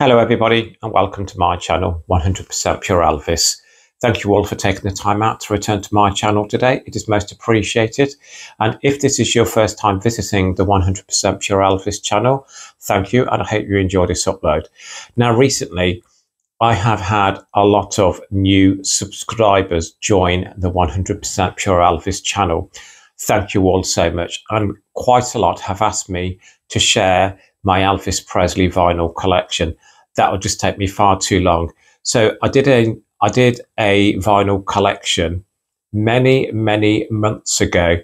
Hello everybody and welcome to my channel 100% Pure Elvis. Thank you all for taking the time out to return to my channel today. It is most appreciated. And if this is your first time visiting the 100% Pure Elvis channel, thank you and I hope you enjoy this upload. Now recently I have had a lot of new subscribers join the 100% Pure Elvis channel. Thank you all so much, and quite a lot have asked me to share my Elvis Presley vinyl collection. That would just take me far too long. So I did a vinyl collection many months ago,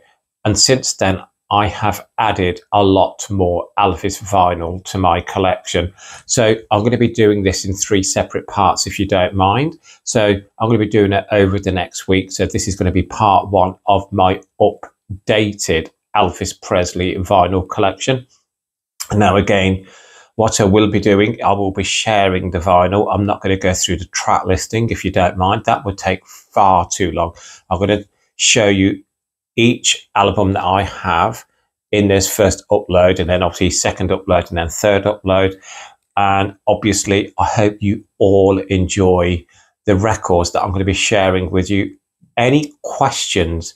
and since then I have added a lot more Elvis vinyl to my collection. So I'm going to be doing this in 3 separate parts if you don't mind. So I'm going to be doing it over the next week. So this is going to be part 1 of my updated Elvis Presley vinyl collection. Now again, what I will be doing, I will be sharing the vinyl. I'm not going to go through the track listing if you don't mind. That would take far too long. I'm going to show you each album that I have in this first upload, and then obviously second upload, and then third upload. And obviously, I hope you all enjoy the records that I'm going to be sharing with you. Any questions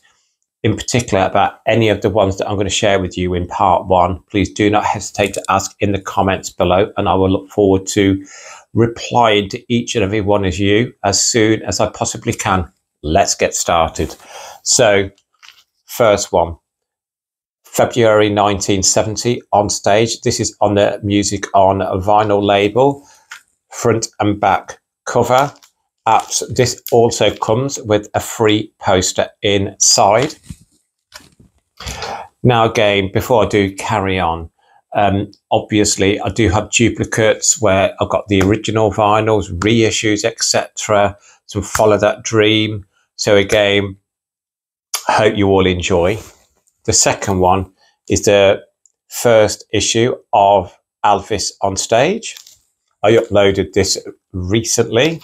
in particular about any of the ones that I'm going to share with you in part 1, please do not hesitate to ask in the comments below, and I will look forward to replying to each and every one of you as soon as I possibly can. Let's get started. So first one, February 1970, On Stage. This is on the Music on a Vinyl label, front and back cover. This also comes with a free poster inside. Now again, before I do carry on, obviously I do have duplicates where I've got the original vinyls, reissues, etc. Some Follow That Dream. So again, I hope you all enjoy. The second one is the first issue of Elvis On Stage. I uploaded this recently.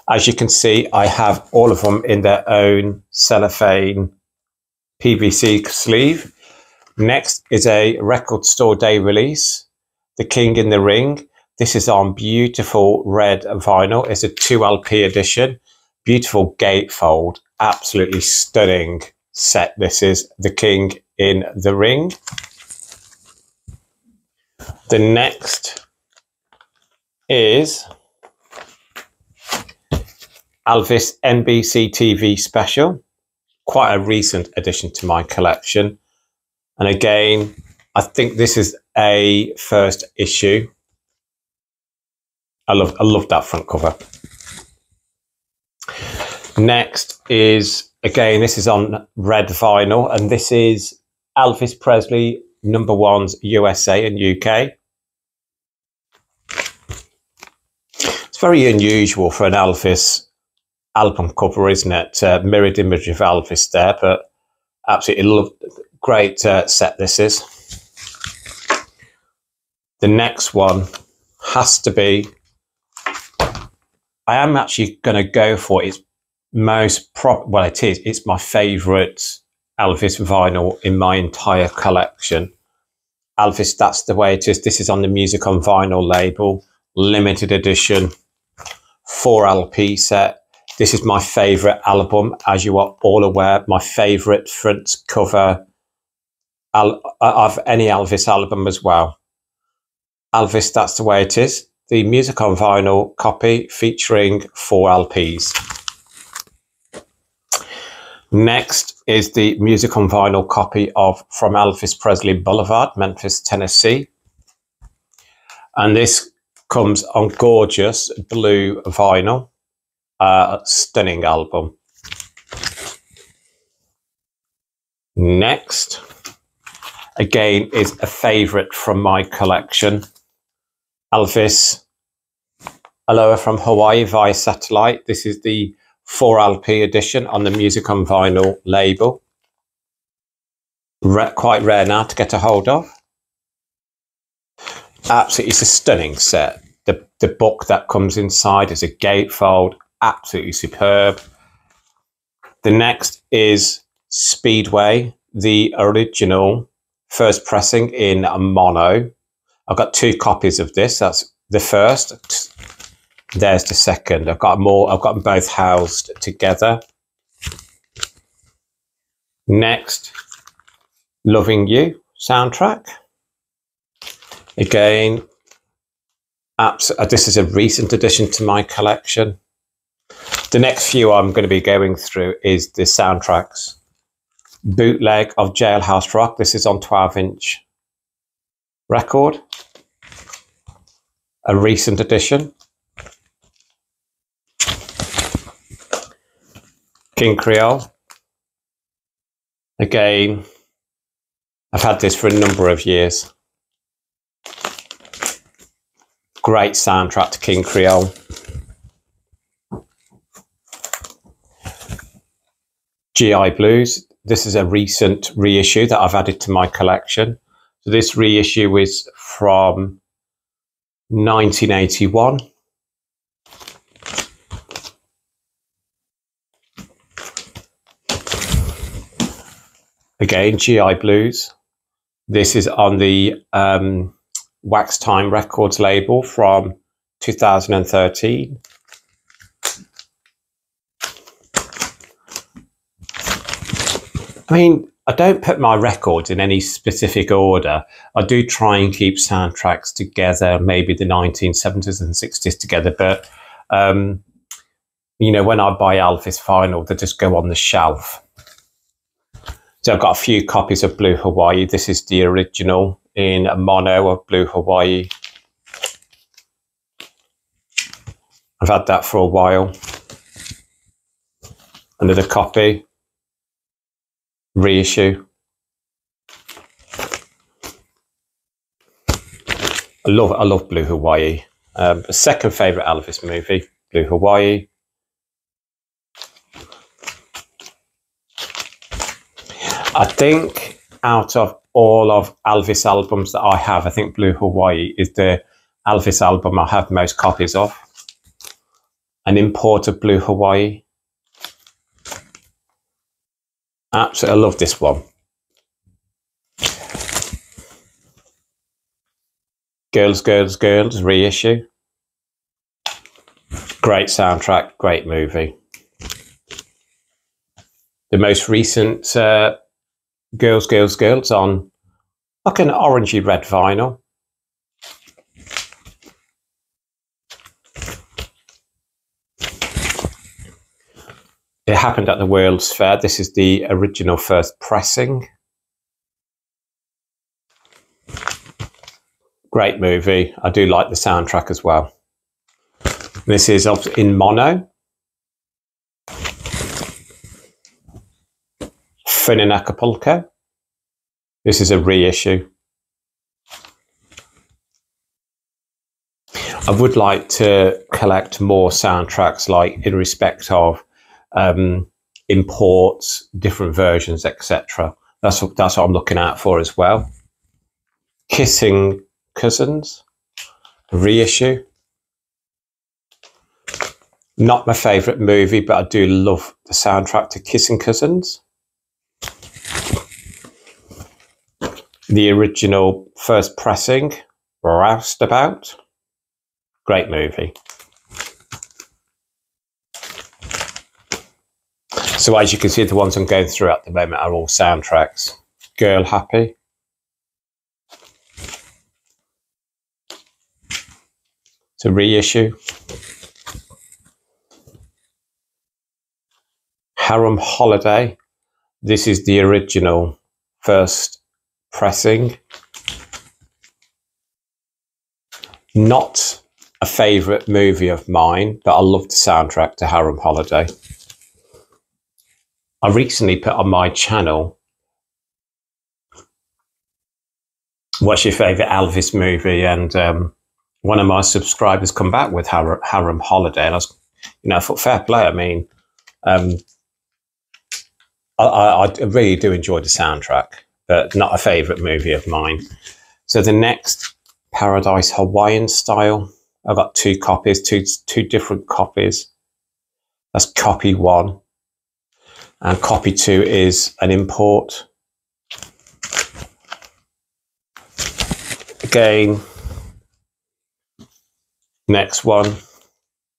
As you can see, I have all of them in their own cellophane PVC sleeve. Next is a record store day release, The King in the Ring. This is on beautiful red vinyl. It's a 2LP edition, beautiful gatefold, absolutely stunning set. This is The King in the Ring. The next is Elvis NBC TV special, quite a recent addition to my collection. And again, I think this is a first issue. I love that front cover. Next is, again, this is on red vinyl, and this is Elvis Presley #1's USA and UK. It's very unusual for an Elvis album cover, isn't it? Mirrored image of Elvis there, but absolutely great set this is. The next one has to be, I am actually going to go for its it's my favourite Elvis vinyl in my entire collection. Elvis, That's the Way It Is. This is on the Music on Vinyl label, limited edition, 4LP set. This is my favourite album, as you are all aware, my favourite front cover of any Elvis album as well. Elvis, That's the Way It Is, the Music on Vinyl copy featuring 4 LPs. Next is the Music on Vinyl copy of From Elvis Presley Boulevard, Memphis, Tennessee. And this comes on gorgeous blue vinyl. Stunning album. Next, again, is a favourite from my collection. Elvis, Aloha from Hawaii via satellite. This is the 4LP edition on the Music on Vinyl label. Quite rare now to get a hold of. Absolutely, it's a stunning set. The book that comes inside is a gatefold. Absolutely superb. The next is Speedway, the original first pressing in mono. I've got 2 copies of this. That's the first. There's the second. I've got more. I've got them both housed together. Next, Loving You soundtrack. Again, this is a recent addition to my collection. The next few I'm going to be going through is the soundtracks. Bootleg of Jailhouse Rock. This is on 12-inch record. A recent addition. King Creole. Again, I've had this for a number of years. Great soundtrack to King Creole. GI Blues. This is a recent reissue that I've added to my collection. So this reissue is from 1981. Again, GI Blues. This is on the Wax Time Records label from 2013. I mean, I don't put my records in any specific order. I do try and keep soundtracks together, maybe the 1970s and 60s together. But, you know, when I buy Elvis vinyl, they just go on the shelf. So I've got a few copies of Blue Hawaii. This is the original in mono of Blue Hawaii. I've had that for a while. Another copy. Reissue. I love Blue Hawaii. The second favourite Elvis movie, Blue Hawaii. I think out of all of Elvis albums that I have, I think Blue Hawaii is the Elvis album I have most copies of. An import of Blue Hawaii. Absolutely, I love this one. Girls, Girls, Girls reissue. Great soundtrack, great movie. The most recent Girls, Girls, Girls on like an orangey red vinyl. It happened at the World's Fair. This is the original first pressing. Great movie. I do like the soundtrack as well. This is in mono. Fun in Acapulco. This is a reissue. I would like to collect more soundtracks, like in respect of imports, different versions, etc. That's what I'm looking out for as well. Kissing Cousins, reissue. Not my favourite movie, but I do love the soundtrack to Kissing Cousins. The original first pressing, Roustabout. Great movie. So as you can see, the ones I'm going through at the moment are all soundtracks. Girl Happy. It's a reissue. Harem Holiday. This is the original first pressing. Not a favourite movie of mine, but I love the soundtrack to Harem Holiday. I recently put on my channel, what's your favourite Elvis movie? And one of my subscribers come back with Harem Holiday, and I was, I thought, fair play. I mean, I really do enjoy the soundtrack, but not a favourite movie of mine. So the next, Paradise Hawaiian Style. I've got 2 copies, two different copies. That's copy 1. And copy 2 is an import. Again, Next one,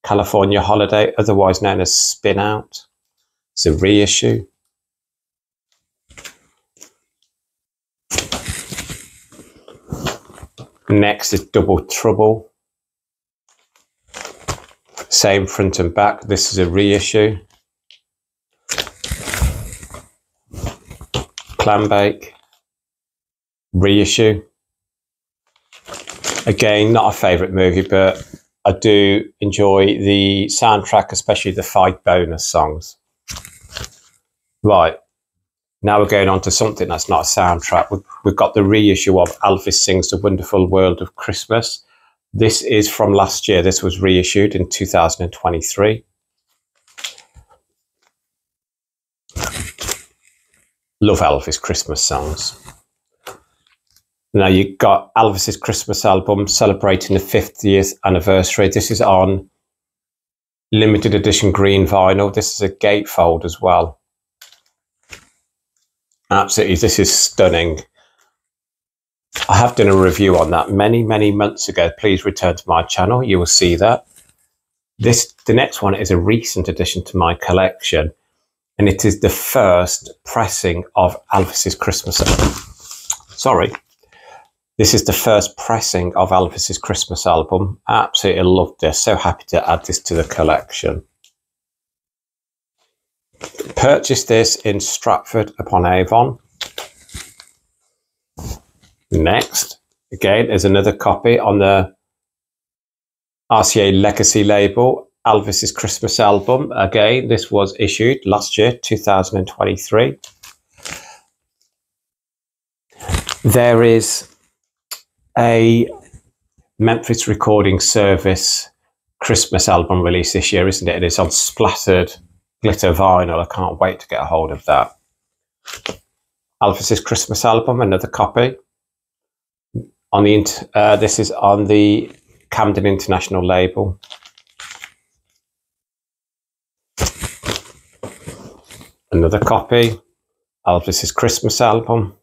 California Holiday, otherwise known as Spin Out. It's a reissue. Next is Double Trouble. Same front and back. This is a reissue. Clambake, reissue. Again, not a favourite movie, but I do enjoy the soundtrack, especially the 5 bonus songs. Right, now we're going on to something that's not a soundtrack. We've got the reissue of Elvis Sings the Wonderful World of Christmas. This is from last year. This was reissued in 2023. Love Elvis Christmas songs. Now you've got Elvis's Christmas album celebrating the 50th anniversary. This is on limited edition green vinyl. This is a gatefold as well. Absolutely, this is stunning. I have done a review on that many months ago. Please return to my channel. You will see that. The next one is a recent addition to my collection, and it is the first pressing of Elvis's Christmas. Sorry. This is the first pressing of Elvis's Christmas album. Absolutely loved this. So happy to add this to the collection. Purchased this in Stratford-upon-Avon. Next, again, is another copy on the RCA Legacy label, Elvis's Christmas album. Again, this was issued last year, 2023. There is a Memphis Recording Service Christmas album release this year, isn't it? It's on splattered glitter vinyl. I can't wait to get a hold of that. Elvis's Christmas album, another copy. On the this is on the Camden International label. Another copy. Elvis's Christmas album.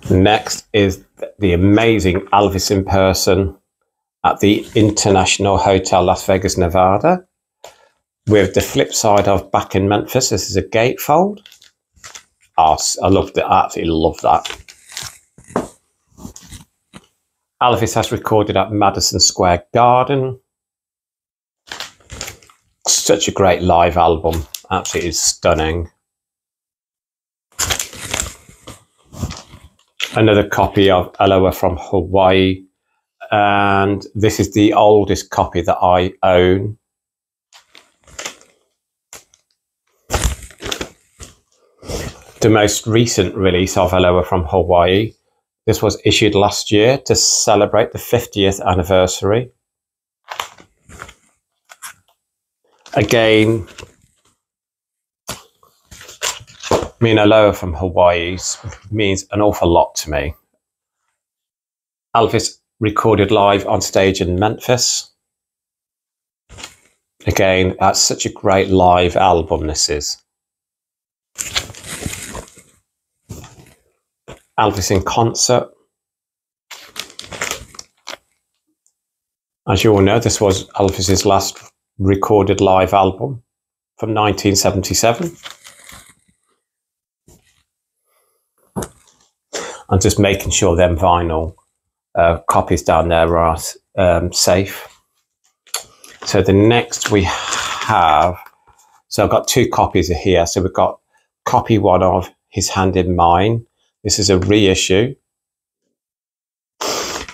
Next is the amazing Elvis in person at the International Hotel, Las Vegas, Nevada, with the flip side of Back in Memphis. This is a gatefold. Oh, I loved it. I absolutely love that. Elvis has recorded at Madison Square Garden. Such a great live album. Absolutely stunning. Another copy of Aloha from Hawaii. And this is the oldest copy that I own. The most recent release of Aloha from Hawaii. This was issued last year to celebrate the 50th anniversary. Again, Aloha from Hawaii means an awful lot to me. Elvis recorded live on stage in Memphis. Again, that's such a great live album, this is. Elvis in concert. As you all know, this was Elvis's last recorded live album from 1977. And just making sure them vinyl copies down there are safe. So the next we have, so I've got 2 copies here. So we've got copy 1 of His Hand in Mine. This is a reissue.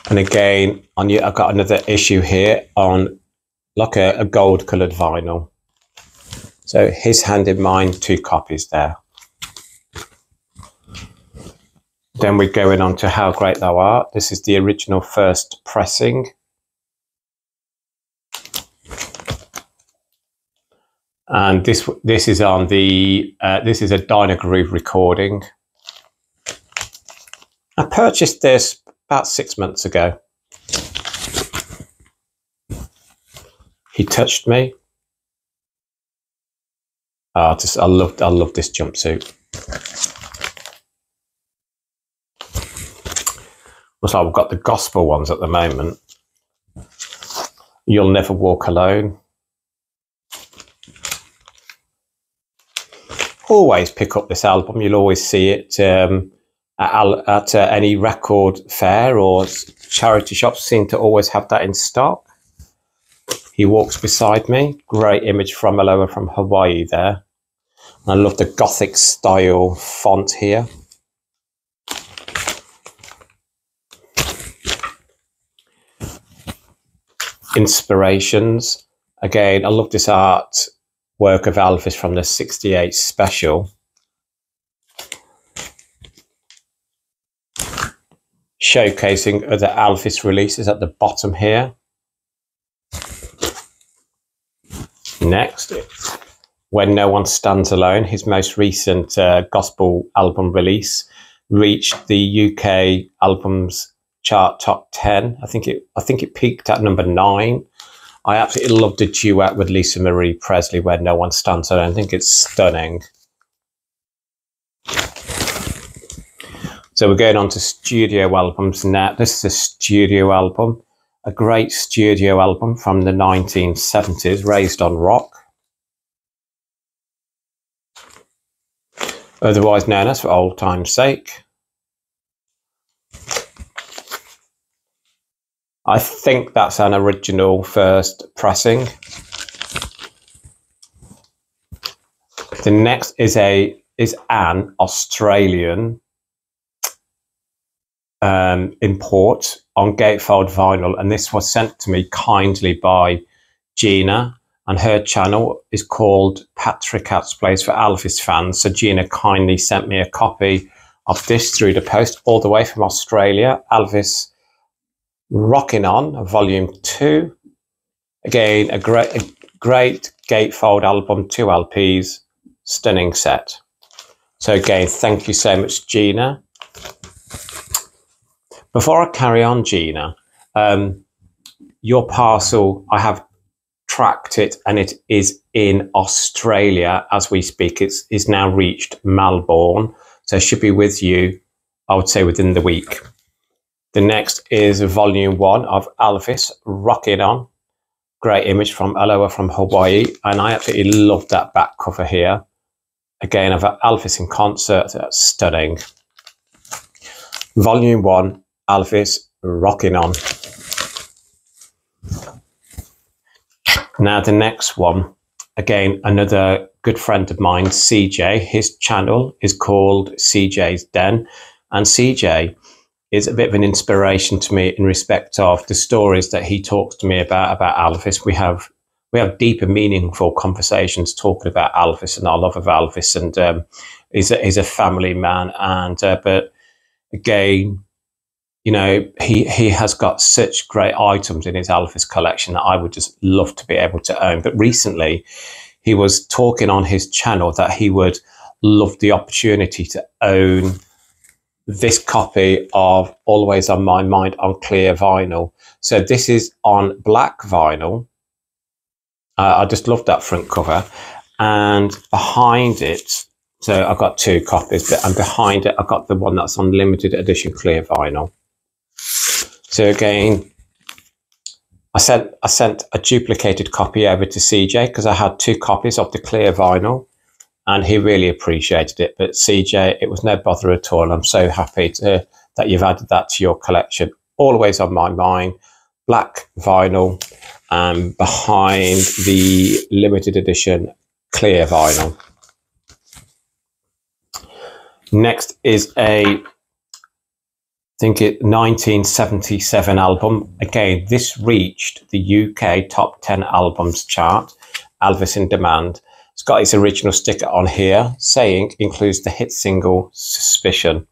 And again, I've got another issue here on like a gold coloured vinyl. So His Hand in Mine, 2 copies there. Then we're going on to How Great Thou Art. This is the original first pressing. And this is on the this is a Dinah Groove recording. I purchased this about 6 months ago. He Touched Me. I love this jumpsuit. Looks like we've got the gospel ones at the moment. You'll Never Walk Alone. Always pick up this album. You'll always see it at any record fair or charity shops. Seem to always have that in stock. He Walks Beside Me. Great image from Aloha from Hawaii there. And I love the Gothic style font here. Inspirations. Again, I love this art work of Elvis from the '68 special. Showcasing other Elvis releases at the bottom here. Next, When No One Stands Alone, his most recent gospel album release, reached the UK albums chart top 10. I think it peaked at number 9. I absolutely love the duet with Lisa Marie Presley, When No One Stands Alone. I think it's stunning. So we're going on to studio albums now. This is a studio album, a great studio album from the 1970s, Raised on Rock. Otherwise known as For Old Time's Sake. I think that's an original first pressing. The next is an Australian import on gatefold vinyl, and this was sent to me kindly by Gina, and her channel is called Patrick Katz Plays for Elvis Fans. So Gina kindly sent me a copy of this through the post all the way from Australia. Elvis Rockin' On, Volume 2. Again, a great gatefold album, 2 LPs, stunning set. So again, thank you so much, Gina. Before I carry on, Gina, your parcel, I have tracked it, and it is in Australia as we speak. It's now reached Melbourne, so it should be with you, I would say, within the week. The next is Volume 1 of Elvis, Rockin' On. Great image from Aloha from Hawaii, and I absolutely love that back cover here. Again, of Elvis in concert, that's stunning. Volume 1, Elvis, Rockin' On. Now the next one, again, another good friend of mine, CJ. His channel is called CJ's Den, and CJ is a bit of an inspiration to me in respect of the stories that he talks to me about Elvis. We have deep and meaningful conversations talking about Elvis and our love of Elvis, and he's a family man, and but again, you know, he has got such great items in his Elvis collection that I would just love to be able to own. But recently he was talking on his channel that he would love the opportunity to own this copy of Always on My Mind on clear vinyl. So this is on black vinyl. I just love that front cover, and behind it, so I've got 2 copies, and behind it I've got the one that's on limited edition clear vinyl. So again, I sent a duplicated copy over to CJ because I had 2 copies of the clear vinyl, and he really appreciated it. But CJ, it was no bother at all. I'm so happy that you've added that to your collection. Always on My Mind, black vinyl, behind the limited edition clear vinyl. Next is I think it 1977 album. Again, this reached the UK top 10 albums chart, Elvis in Demand. It's got its original sticker on here saying includes the hit single Suspicion.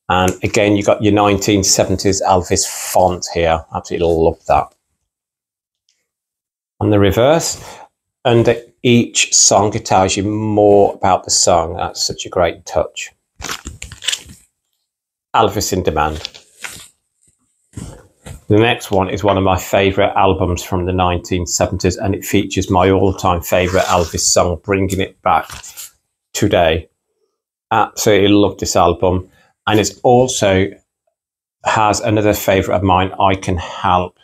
And again, you got your 1970s Elvis font here. Absolutely love that. On the reverse, under each song, it tells you more about the song. That's such a great touch. Elvis in Demand. The next one is one of my favourite albums from the 1970s, and it features my all-time favourite Elvis song, Bringing It Back Today. Absolutely love this album, and it's also has another favourite of mine, I Can Help.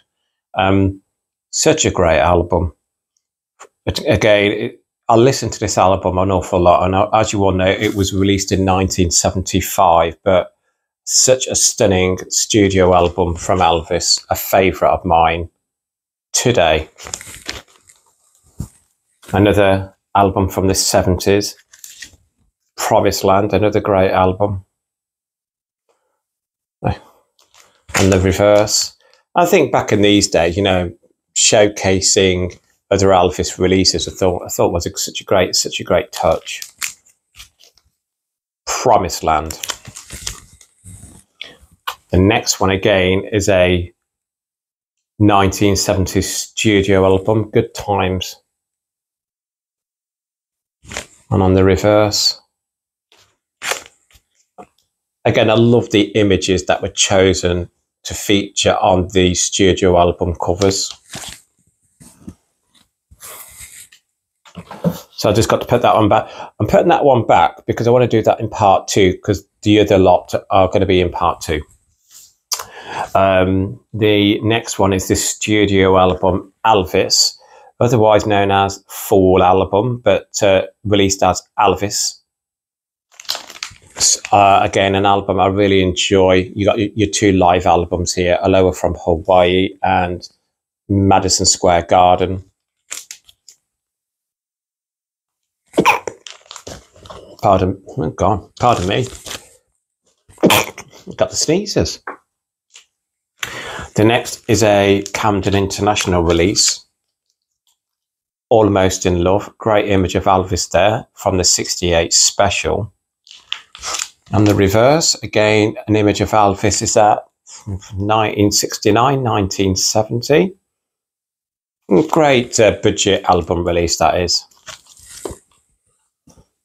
Such a great album. But again, I listened to this album an awful lot, and as you all know, it was released in 1975, but such a stunning studio album from Elvis, a favourite of mine today. Another album from the 70s, Promised Land, another great album. And the reverse. I think back in these days, you know, showcasing other Elvis releases, I thought was such a great touch. Promised Land. The next one again is a 1970s studio album, Good Times. And on the reverse, again, I love the images that were chosen to feature on the studio album covers. So I just got to put that one back. I'm putting that one back because I want to do that in part 2, because the other lot are going to be in part 2. The next one is this studio album, Elvis, otherwise known as Fall Album, but released as Elvis. Again, an album I really enjoy. You got your 2 live albums here, Aloha from Hawaii and Madison Square Garden. Pardon me. Got the sneezes. The next is a Camden International release, Almost in Love. Great image of Elvis there from the 68 special. And the reverse, again, an image of Elvis is that 1969, 1970. Great budget album release that is.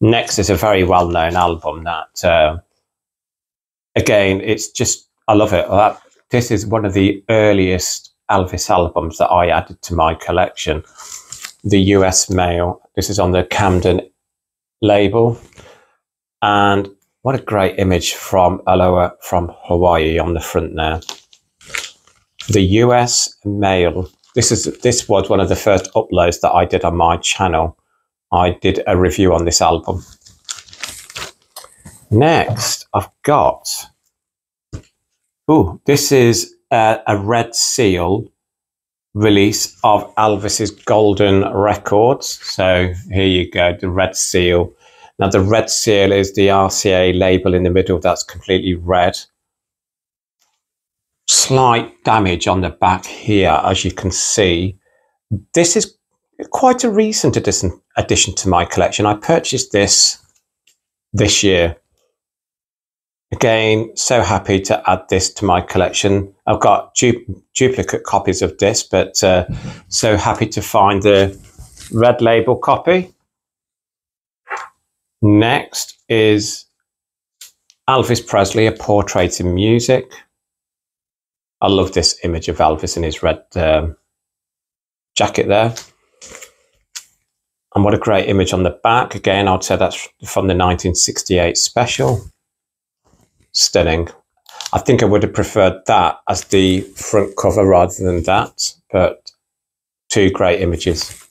Next is a very well-known album that, again, it's just, I love it. This is one of the earliest Elvis albums that I added to my collection. The US Mail. This is on the Camden label. And what a great image from Aloha from Hawaii on the front there. The US Mail. This was one of the first uploads that I did on my channel. I did a review on this album. Next, I've got, this is a Red Seal release of Elvis's Golden Records. So here you go, the Red Seal. Now the Red Seal is the RCA label in the middle that's completely red. Slight damage on the back here, as you can see. This is quite a recent addition to my collection. I purchased this year. Again, so happy to add this to my collection. I've got duplicate copies of this, but so happy to find the red label copy. Next is Elvis Presley, A Portrait in Music. I love this image of Elvis in his red jacket there. And what a great image on the back. Again, I'd say that's from the 1968 special. Stunning. I think I would have preferred that as the front cover rather than that, but 2 great images.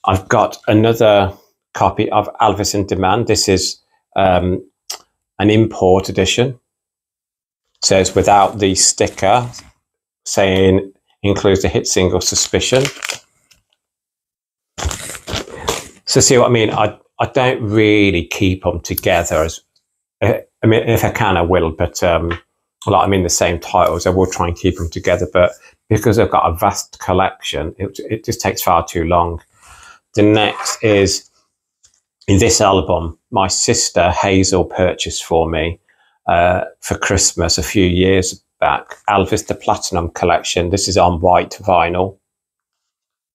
I've got another copy of Elvis in Demand. This is an import edition. So it's without the sticker saying includes the hit single Suspicion. So see what I mean? I don't really keep them together. I mean, if I can, I will, but like I'm in the same titles, I will try and keep them together. But because I've got a vast collection, it just takes far too long. The next is, in this album, my sister Hazel purchased for me for Christmas a few years back, Elvis the Platinum Collection. This is on white vinyl.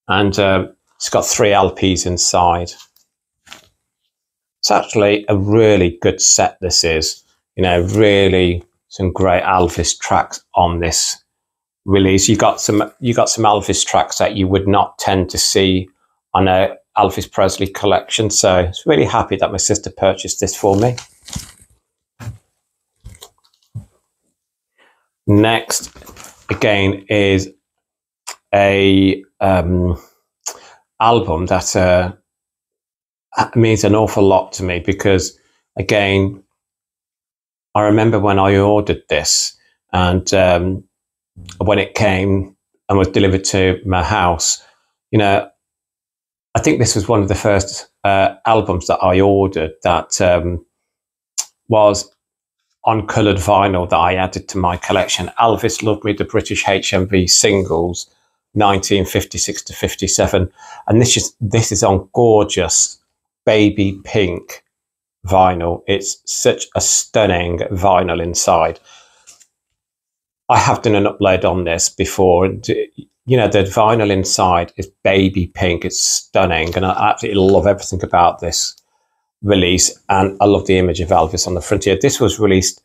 And it's got 3 LPs inside. It's actually a really good set, this is. You know, really some great Elvis tracks on this release. You got some Elvis tracks that you would not tend to see on a Elvis Presley collection. So I was really happy that my sister purchased this for me. Next, again, is a album that means an awful lot to me, because, again, I remember when I ordered this, and when it came and was delivered to my house, you know, I think this was one of the first albums that I ordered that was on coloured vinyl that I added to my collection. Elvis Love Me, the British HMV singles, 1956 to 57. And this is on gorgeous baby pink vinyl. It's such a stunning vinyl inside. I have done an upload on this before, and you know, the vinyl inside is baby pink. It's stunning, and I absolutely love everything about this release. And I love the image of Elvis on the front here. This was released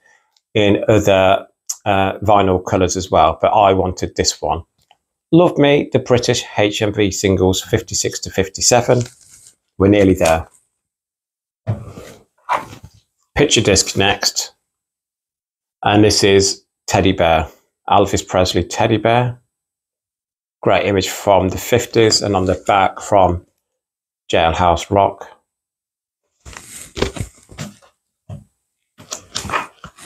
in other vinyl colours as well, but I wanted this one. Love Me, the British HMV singles, 56 to 57. We're nearly there. Picture disc next, and this is Teddy Bear, Elvis Presley Teddy Bear. Great image from the 50s, and on the back from Jailhouse Rock.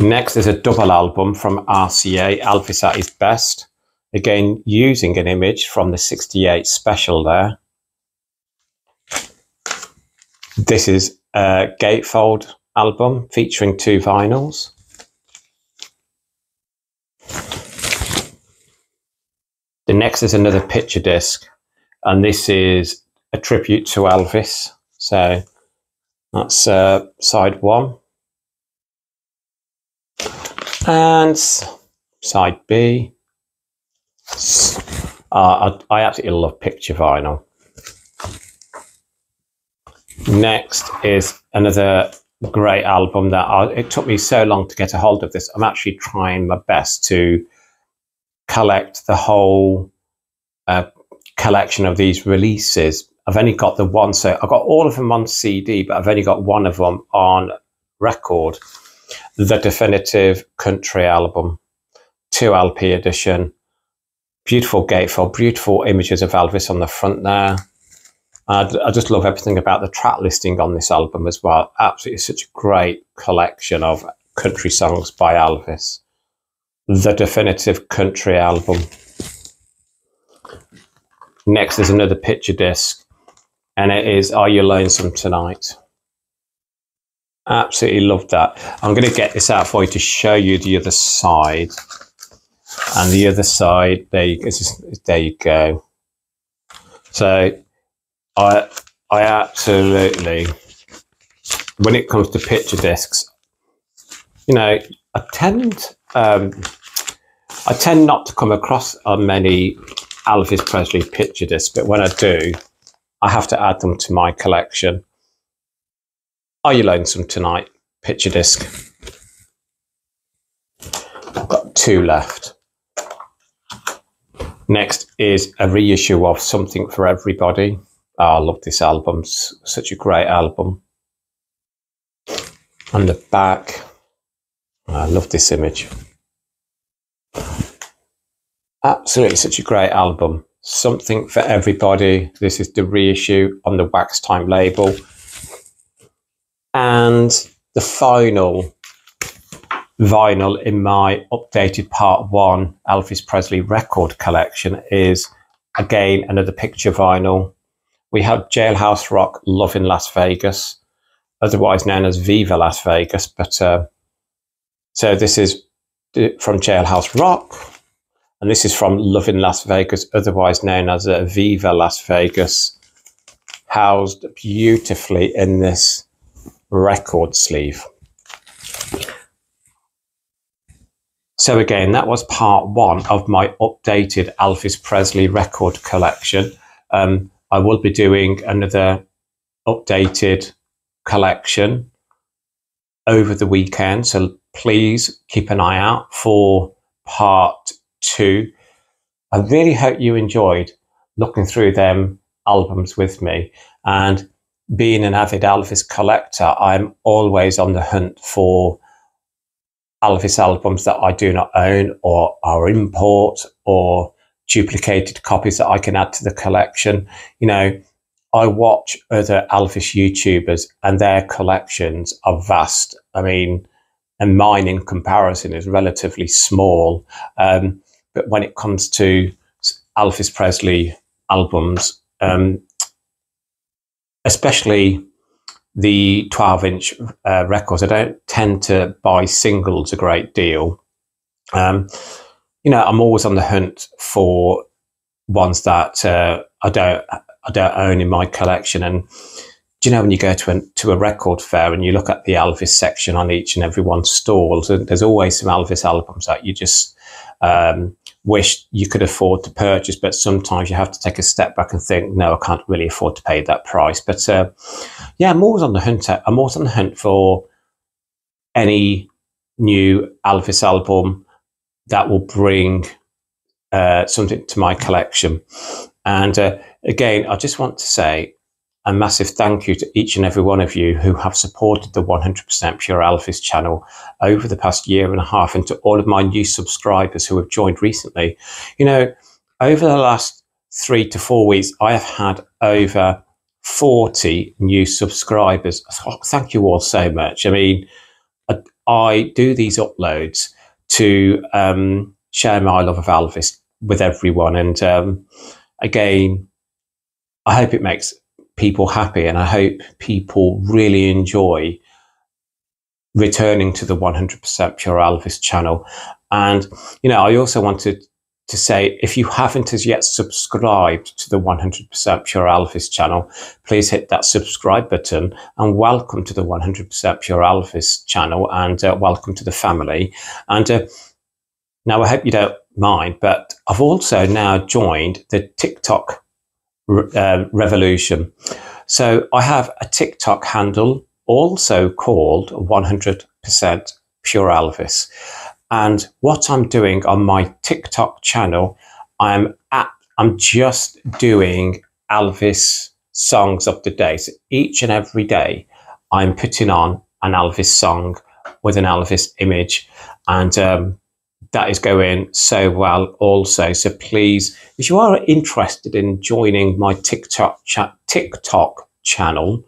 Next is a double album from RCA, Elvis at His Best. Again, using an image from the 68 special there. This is a gatefold album featuring 2 vinyls. The next is another picture disc, and this is a tribute to Elvis. So that's side 1. And side B. I absolutely love picture vinyl. Next is another great album that it took me so long to get a hold of this. I'm actually trying my best to collect the whole collection of these releases. I've only got the one, so I've got all of them on CD, but I've only got one of them on record. The Definitive Country album, 2 LP edition, beautiful gatefold, beautiful images of Elvis on the front there. I just love everything about the track listing on this album as well. Absolutely such a great collection of country songs by Elvis. The Definitive Country album. Next is another picture disc, and it is Are You Lonesome Tonight? Absolutely love that. I'm going to get this out for you to show you the other side. And the other side, there you go. So I absolutely, when it comes to picture discs, you know, I tend not to come across many Elvis Presley picture discs, but when I do, I have to add them to my collection. Are You Lonesome Tonight? Picture disc. I've got 2 left. Next is a reissue of Something for Everybody. Oh, I love this album. Such a great album. On the back, I love this image. Absolutely such a great album. Something for Everybody. This is the reissue on the Wax Time label. And the final vinyl in my updated Part 1 Elvis Presley record collection is, again, another picture vinyl. We have Jailhouse Rock, Love in Las Vegas, otherwise known as Viva Las Vegas. But so this is from Jailhouse Rock, and this is from Love in Las Vegas, otherwise known as Viva Las Vegas, housed beautifully in this record sleeve. So again, that was part 1 of my updated Elvis Presley record collection. I will be doing another updated collection over the weekend, so please keep an eye out for part 2. I really hope you enjoyed looking through them albums with me, and being an avid Elvis collector, I'm always on the hunt for Elvis albums that I do not own or are import or duplicated copies that I can add to the collection. You know, I watch other Elvis YouTubers and their collections are vast. I mean, and mine in comparison is relatively small. But when it comes to Elvis Presley albums, especially the 12-inch records, I don't tend to buy singles a great deal. You know, I'm always on the hunt for ones that I don't own in my collection. And do you know, when you go to a record fair and you look at the Elvis section on each and every one's stalls, and there's always some Elvis albums that you just wish you could afford to purchase, but sometimes you have to take a step back and think, no, I can't really afford to pay that price. But yeah, I'm always on the hunt. I'm always on the hunt for any new Elvis album that will bring something to my collection. And again, I just want to say a massive thank you to each and every one of you who have supported the 100% Pure Elvis channel over the past year and a half, and to all of my new subscribers who have joined recently. You know, over the last 3 to 4 weeks, I have had over 40 new subscribers. Thank you all so much. I mean, I do these uploads to share my love of Elvis with everyone. And again, I hope it makes people happy, and I hope people really enjoy returning to the 100% Pure Elvis channel. And, you know, I also wanted to say, if you haven't as yet subscribed to the 100% Pure Elvis channel, please hit that subscribe button, and welcome to the 100% Pure Elvis channel, and welcome to the family. And now I hope you don't mind, but I've also now joined the TikTok revolution. So I have a TikTok handle also called 100% Pure Elvis. And what I'm doing on my TikTok channel, I'm just doing Elvis songs of the day. So each and every day, I'm putting on an Elvis song with an Elvis image, and that is going so well also. So please, if you are interested in joining my TikTok channel,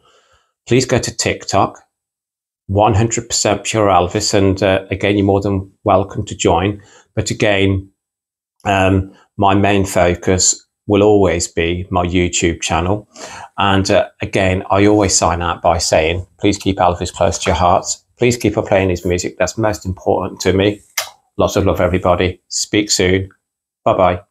please go to TikTok, 100% Pure Elvis, and again, you're more than welcome to join. But again, my main focus will always be my YouTube channel. And again, I always sign out by saying, please keep Elvis close to your hearts. Please keep on playing his music. That's most important to me. Lots of love, everybody. Speak soon. Bye-bye.